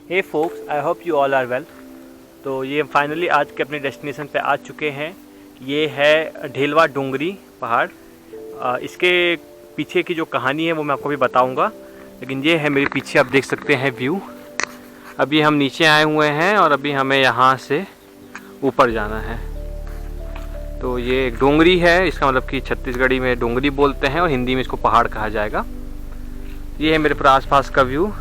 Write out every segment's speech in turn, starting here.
Hey folks, I hope you all are well. तो ये finally आज के अपने डेस्टिनेशन पे आ चुके हैं। ये है ढेलवा डोंगरी पहाड़। इसके पीछे की जो कहानी है वो मैं आपको भी बताऊंगा, लेकिन ये है मेरे पीछे, आप देख सकते हैं व्यू। अभी हम नीचे आए हुए हैं और अभी हमें यहाँ से ऊपर जाना है। तो ये एक डोंगरी है, इसका मतलब कि छत्तीसगढ़ी में डोंगरी बोलते हैं और हिंदी में इसको पहाड़ कहा जाएगा। ये है मेरे पूरा आसपास का व्यू।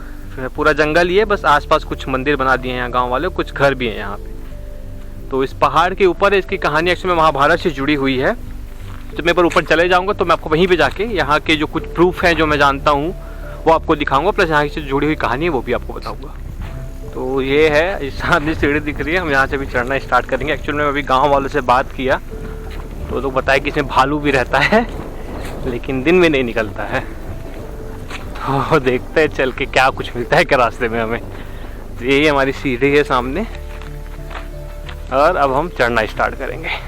पूरा जंगल ही है, बस आसपास कुछ मंदिर बना दिए हैं यहाँ गांव वाले, कुछ घर भी हैं यहाँ पे। तो इस पहाड़ के ऊपर इसकी कहानी एक्चुअली में महाभारत से जुड़ी हुई है। जब मैं पर ऊपर चले जाऊँगा तो मैं आपको वहीं पे जाके यहाँ के जो कुछ प्रूफ हैं जो मैं जानता हूँ वो आपको दिखाऊंगा, प्लस यहाँ से जुड़ी हुई कहानी है वो भी आपको बताऊँगा। तो ये है, इस सामने सीढ़ी दिख रही है, हम यहाँ से भी चढ़ना स्टार्ट करेंगे। एक्चुअली में अभी गाँव वालों से बात किया तो लोग बताए कि इसमें भालू भी रहता है, लेकिन दिन में नहीं निकलता है। तो देखते हैं चल के क्या कुछ मिलता है क्या रास्ते में हमें। तो यही हमारी सीढ़ी है सामने और अब हम चढ़ना स्टार्ट करेंगे।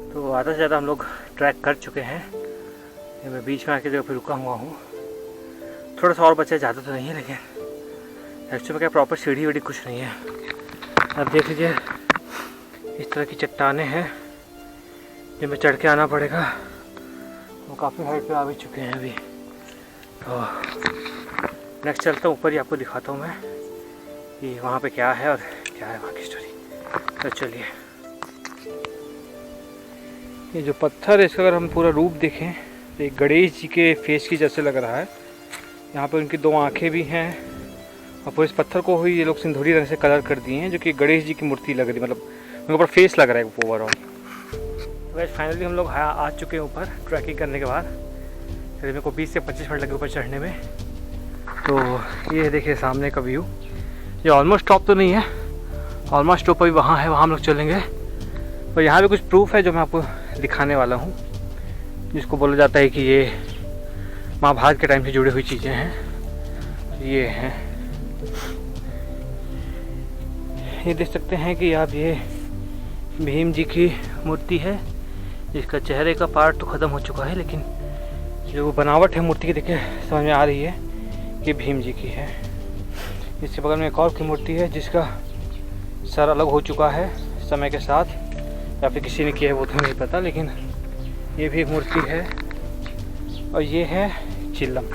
तो आधा से ज़्यादा हम लोग ट्रैक कर चुके हैं। ये मैं बीच में आके जगह पे रुका हुआ हूँ। थोड़ा सा और बचा, ज़्यादा तो नहीं है, लेकिन एक्चुअली में क्या प्रॉपर सीढ़ी वीढ़ी कुछ नहीं है। अब देख लीजिए इस तरह की चट्टानें हैं जिनमें चढ़ के आना पड़ेगा। वो काफ़ी हाइट पे आ भी चुके हैं अभी। तो नेक्स्ट चलता हूँ ऊपर ही, आपको दिखाता हूँ मैं कि वहाँ पे क्या है और क्या है वहाँ की स्टोरी। तो चलिए, ये जो पत्थर है इसका अगर हम पूरा रूप देखें तो एक गणेश जी के फेस की जैसे लग रहा है। यहाँ पर उनकी दो आंखें भी हैं और पूरे इस पत्थर को ही ये लोग सिंदूरी रंग से कलर कर दिए हैं, जो कि गणेश जी की मूर्ति लग रही है, मतलब उनके ऊपर फेस लग रहा है ओवरऑल। तो वैसे फाइनली हम लोग आ चुके हैं ऊपर ट्रैकिंग करने के बाद। फिर मेरे को 20 से 25 मिनट लगे ऊपर चढ़ने में। तो ये देखिए सामने का व्यू। ये ऑलमोस्ट टॉप तो नहीं है, ऑलमोस्ट टॉप अभी वहाँ है, वहाँ हम लोग चलेंगे। और यहाँ पे कुछ प्रूफ है जो मैं आपको दिखाने वाला हूँ, जिसको बोला जाता है कि ये महाभारत के टाइम से जुड़ी हुई चीज़ें हैं। ये हैं, ये देख सकते हैं कि आप, ये भीम जी की मूर्ति है जिसका चेहरे का पार्ट तो ख़त्म हो चुका है, लेकिन जो बनावट है मूर्ति की देखिए समझ में आ रही है कि भीम जी की है। इसके बगल में एक और की मूर्ति है जिसका सर अलग हो चुका है समय के साथ, या फिर किसी ने किया है वो तो नहीं पता, लेकिन ये भी एक मूर्ति है। और ये है चिलम।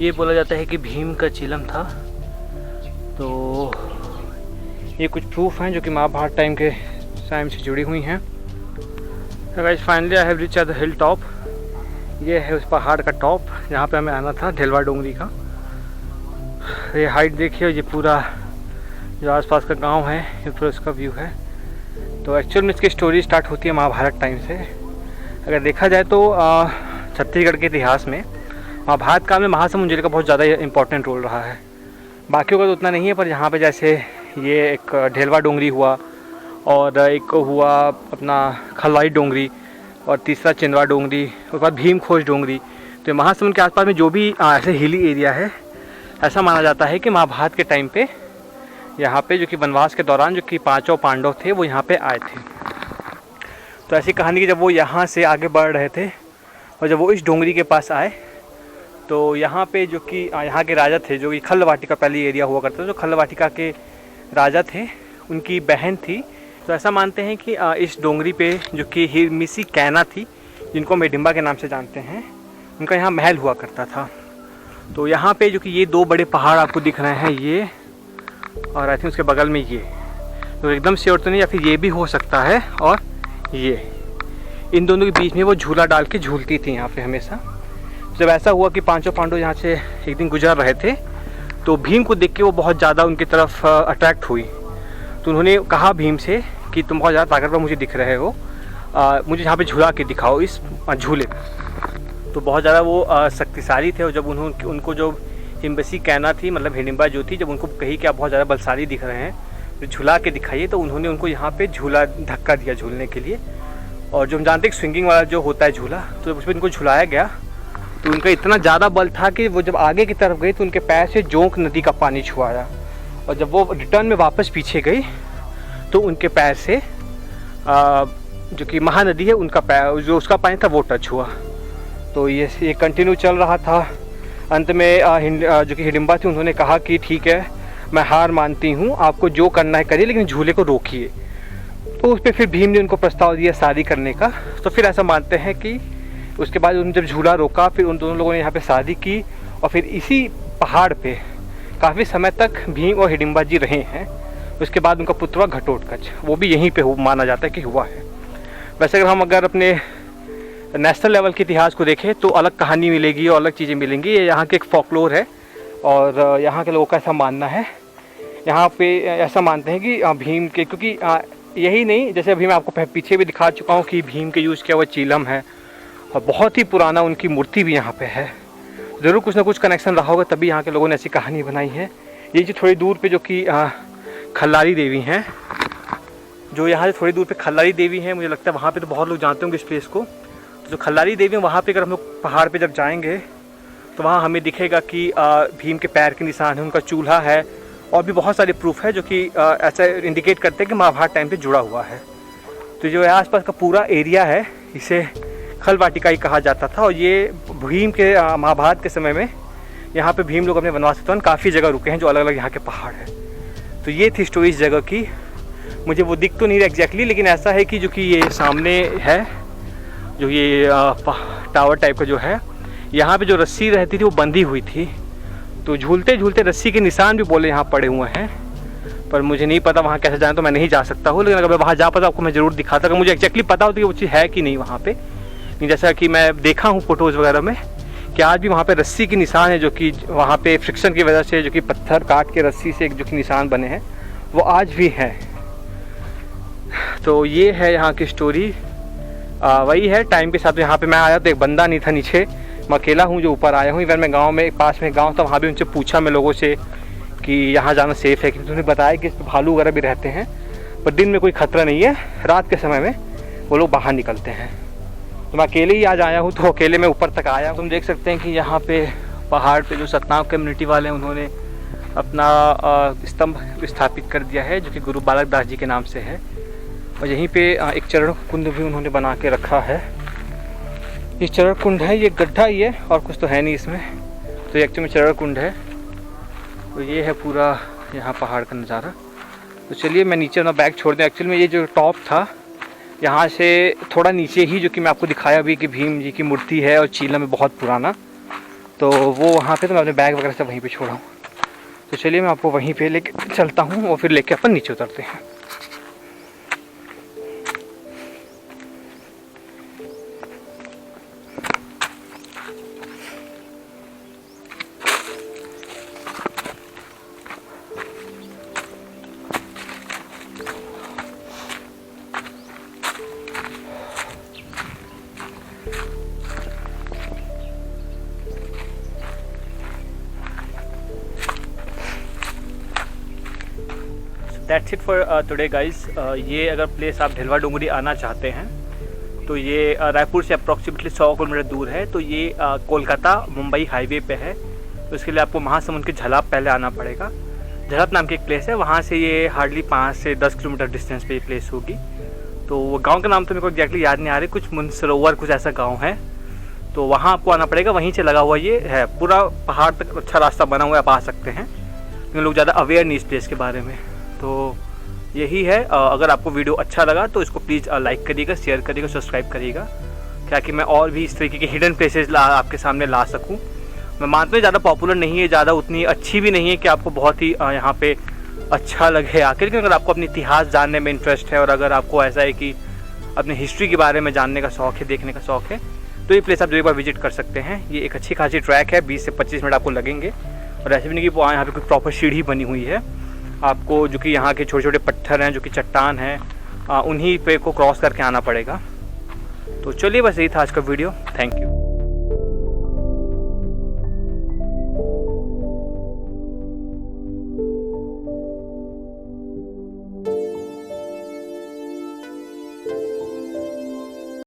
ये बोला जाता है कि भीम का चिलम था। तो ये कुछ प्रूफ हैं जो कि महाभारत टाइम के टाइम से जुड़ी हुई हैं। Guys finally I have reached at the hill top. ये है उस पहाड़ का टॉप जहाँ पे हमें आना था, ढेलवा डोंगरी का। ये हाइट देखिए, ये पूरा जो आसपास का गांव है ये पूरा उसका व्यू है। तो एक्चुअल में इसकी स्टोरी स्टार्ट होती है महाभारत टाइम से। अगर देखा जाए तो छत्तीसगढ़ के इतिहास में महाभारत काल में महासमुंद जिले का बहुत ज़्यादा इंपॉर्टेंट रोल रहा है। बाकियों का तो उतना नहीं है, पर यहाँ पे जैसे ये एक ढेलवा डोंगरी हुआ और एक हुआ अपना खलवाई डोंगरी और तीसरा चिंदवा डोंगरी, उसके बाद भीम खोज डोंगरी। तो महासमुंद के आसपास में जो भी ऐसे हिली एरिया है, ऐसा माना जाता है कि महाभारत के टाइम पे यहाँ पे जो कि वनवास के दौरान जो कि 5 पांडव थे वो यहाँ पे आए थे। तो ऐसी कहानी कि जब वो यहाँ से आगे बढ़ रहे थे और जब वो इस डोंगरी के पास आए तो यहाँ पे जो कि यहाँ के राजा थे, जो कि खल्ल वाटिका पहली एरिया हुआ करता था, जो खल्ल वाटिका के राजा थे उनकी बहन थी। तो ऐसा मानते हैं कि इस डोंगरी पे जो कि हिरमिसी कैना थी, जिनको हम हिडिंबा के नाम से जानते हैं, उनका यहाँ महल हुआ करता था। तो यहाँ पे जो कि ये दो बड़े पहाड़ आपको दिख रहे हैं, ये और आई थिंक उसके बगल में ये, तो एकदम श्योर तो नहीं, या फिर ये भी हो सकता है, और ये इन दोनों के बीच में वो झूला डाल के झूलती थी यहाँ पे हमेशा। जब ऐसा हुआ कि 5 पांडव यहाँ से एक दिन गुजर रहे थे तो भीम को देख के वो बहुत ज़्यादा उनकी तरफ अट्रैक्ट हुई। तो उन्होंने कहा भीम से कि तुम बहुत ज़्यादा ताकतवर मुझे दिख रहे हो, मुझे यहाँ पे झूला के दिखाओ इस झूले पे। तो बहुत ज़्यादा वो शक्तिशाली थे। और जब उनको जो हिम्बसी कहना थी, मतलब हिडिंबा जो थी, जब उनको कही कि आप बहुत ज़्यादा बलशाली दिख रहे हैं तो झुला के दिखाइए, तो उन्होंने उनको यहाँ पे झूला धक्का दिया झूलने के लिए। और जो हम जानते हैं स्विंगिंग वाला जो होता है झूला, तो उस पर इनको झुलाया गया तो उनका इतना ज़्यादा बल था कि वो जब आगे की तरफ गई तो उनके पैर से जोंक नदी का पानी छुआया। और जब वो रिटर्न में वापस पीछे गई तो उनके पैर से जो कि महानदी है उनका पैर, जो उसका पानी था वो टच हुआ। तो ये कंटिन्यू चल रहा था। अंत में जो कि हिडिंबा थी, उन्होंने कहा कि ठीक है, मैं हार मानती हूँ, आपको जो करना है करिए, लेकिन झूले को रोकिए। तो उस पर फिर भीम ने उनको प्रस्ताव दिया शादी करने का। तो फिर ऐसा मानते हैं कि उसके बाद उन्होंने जब झूला रोका, फिर उन दोनों लोगों ने यहाँ पे शादी की। और फिर इसी पहाड़ पे काफ़ी समय तक भीम और हिडिंबा जी रहे हैं। उसके बाद उनका पुत्र हुआ घटोत्कच, वो भी यहीं पे माना जाता है कि हुआ है। वैसे अगर अपने नेशनल लेवल के इतिहास को देखें तो अलग कहानी मिलेगी और अलग चीज़ें मिलेंगी। ये यहाँ के एक फॉकलोर है और यहाँ के लोगों का ऐसा मानना है। यहाँ पे ऐसा मानते हैं कि भीम के, क्योंकि यही नहीं, जैसे अभी मैं आपको पीछे भी दिखा चुका हूँ कि भीम के यूज़ किया हुआ चीलम है और बहुत ही पुराना उनकी मूर्ति भी यहाँ पे है। ज़रूर कुछ ना कुछ कनेक्शन रहा होगा, तभी यहाँ के लोगों ने ऐसी कहानी बनाई है। ये जो थोड़ी दूर पे जो कि खल्लारी देवी हैं, जो यहाँ से थोड़ी दूर पे खल्लारी देवी हैं, मुझे लगता है वहाँ पे तो बहुत लोग जानते होंगे इस प्लेस को। तो जो खल्लारी देवी है, वहाँ पे अगर हम लोग पहाड़ पे जब जाएंगे तो वहाँ हमें दिखेगा कि भीम के पैर के निशान है, उनका चूल्हा है और भी बहुत सारे प्रूफ है जो कि ऐसा इंडिकेट करते हैं कि महाभारत टाइम पे जुड़ा हुआ है। तो जो आसपास का पूरा एरिया है, इसे खल वाटिका ही कहा जाता था। और ये भीम के महाभारत के समय में यहाँ पे भीम लोग अपने वनवास के दौरान काफ़ी जगह रुके हैं, जो अलग अलग यहाँ के पहाड़ है। तो ये थी स्टोरी इस जगह की। मुझे वो दिख तो नहीं रहा एग्जैक्टली, लेकिन ऐसा है कि जो कि ये सामने है, जो ये टावर टाइप का जो है, यहाँ पे जो रस्सी रहती थी वो बंधी हुई थी। तो झूलते झूलते रस्सी के निशान भी बोले यहाँ पड़े हुए हैं, पर मुझे नहीं पता वहाँ कैसे जाना, तो मैं नहीं जा सकता हूँ। लेकिन अगर मैं वहाँ जा पाता आपको मैं ज़रूर दिखाता, अगर मुझे एक्जैक्टली पता होती कि वो चीज़ है कि नहीं वहाँ पे। जैसा कि मैं देखा हूँ फोटोज़ वगैरह में कि आज भी वहाँ पे रस्सी के निशान है, जो कि वहाँ पे फ्रिक्शन की वजह से जो कि पत्थर काट के रस्सी से जो कि निशान बने हैं वो आज भी हैं। तो ये है यहाँ की स्टोरी। वही है टाइम के साथ। यहाँ पे मैं आया तो एक बंदा नहीं था नीचे, मैं अकेला हूँ जो ऊपर आया हूँ। इवन मैं गाँव में, पास में गाँव था, वहाँ भी उनसे पूछा मैं लोगों से कि यहाँ जाना सेफ़ है, क्योंकि उन्होंने बताया कि भालू वगैरह भी रहते हैं, पर दिन में कोई खतरा नहीं है, रात के समय में वो लोग बाहर निकलते हैं। तो मैं अकेले ही आज आया हूँ, तो अकेले मैं ऊपर तक आया। तुम देख सकते हैं कि यहाँ पे पहाड़ पे जो सतनाम कम्युनिटी वाले हैं उन्होंने अपना स्तंभ स्थापित कर दिया है, जो कि गुरु बालक दास जी के नाम से है। और यहीं पे एक चरण कुंड भी उन्होंने बना के रखा है। ये चरण कुंड है, ये गड्ढा ही है और कुछ तो है नहीं इसमें, तो ये एक्चुअली में चरण कुंड है। तो ये है पूरा यहाँ पहाड़ का नज़ारा। तो चलिए मैं नीचे अपना बैग छोड़ दूँ। एक्चुअली में ये जो टॉप था, यहाँ से थोड़ा नीचे ही, जो कि मैं आपको दिखाया भी कि भीम जी की मूर्ति है और चीलम है बहुत पुराना, तो वो वहाँ पे, तो मैं अपने बैग वगैरह से वहीं पे छोड़ा हूँ। तो चलिए मैं आपको वहीं पे लेके चलता हूँ और फिर लेके अपन नीचे उतरते हैं। That's it for today guys. ये अगर प्लेस आप ढिलवा डोंगरी आना चाहते हैं तो ये रायपुर से अप्रॉक्सीमेटली 100 किलोमीटर दूर है। तो ये कोलकाता मुंबई हाईवे पे है। तो इसके लिए आपको महासमुंद के झलाप पहले आना पड़ेगा। झलाप नाम की एक प्लेस है, वहाँ से ये हार्डली 5 से 10 किलोमीटर डिस्टेंस पे ये प्लेस होगी। तो वो गाँव का नाम तो मेरे को एग्जैक्टली याद नहीं आ रही, कुछ मुनसरोवर कुछ ऐसा गाँव है। तो वहाँ आपको आना पड़ेगा, वहीं से लगा हुआ ये है। पूरा पहाड़ तक अच्छा रास्ता बना हुआ है, आप आ सकते हैं, लेकिन लोग ज़्यादा अवेयर नहीं इस प्लेस के बारे में। तो यही है। अगर आपको वीडियो अच्छा लगा तो इसको प्लीज़ लाइक करिएगा, शेयर करिएगा, सब्सक्राइब करिएगा, ताकि मैं और भी इस तरीके के हिडन प्लेसेस आपके सामने ला सकूं। मैं मानता हूँ ज़्यादा पॉपुलर नहीं है, ज़्यादा उतनी अच्छी भी नहीं है कि आपको बहुत ही यहाँ पे अच्छा लगे आकर। लेकिन अगर आपको अपनी इतिहास जानने में इंटरेस्ट है और अगर आपको ऐसा है कि अपने हिस्ट्री के बारे में जानने का शौक़ है, देखने का शौक़ है, तो ये प्लेस आप एक बार विजिट कर सकते हैं। ये एक अच्छी खासी ट्रैक है, 20 से 25 मिनट आपको लगेंगे। और ऐसे भी नहीं कि यहाँ पे कोई प्रॉपर सीढ़ी बनी हुई है, आपको जो कि यहाँ के छोटे छोटे पत्थर हैं, जो कि चट्टान हैं, उन्हीं पे को क्रॉस करके आना पड़ेगा। तो चलिए बस यही था आज का वीडियो। Thank you.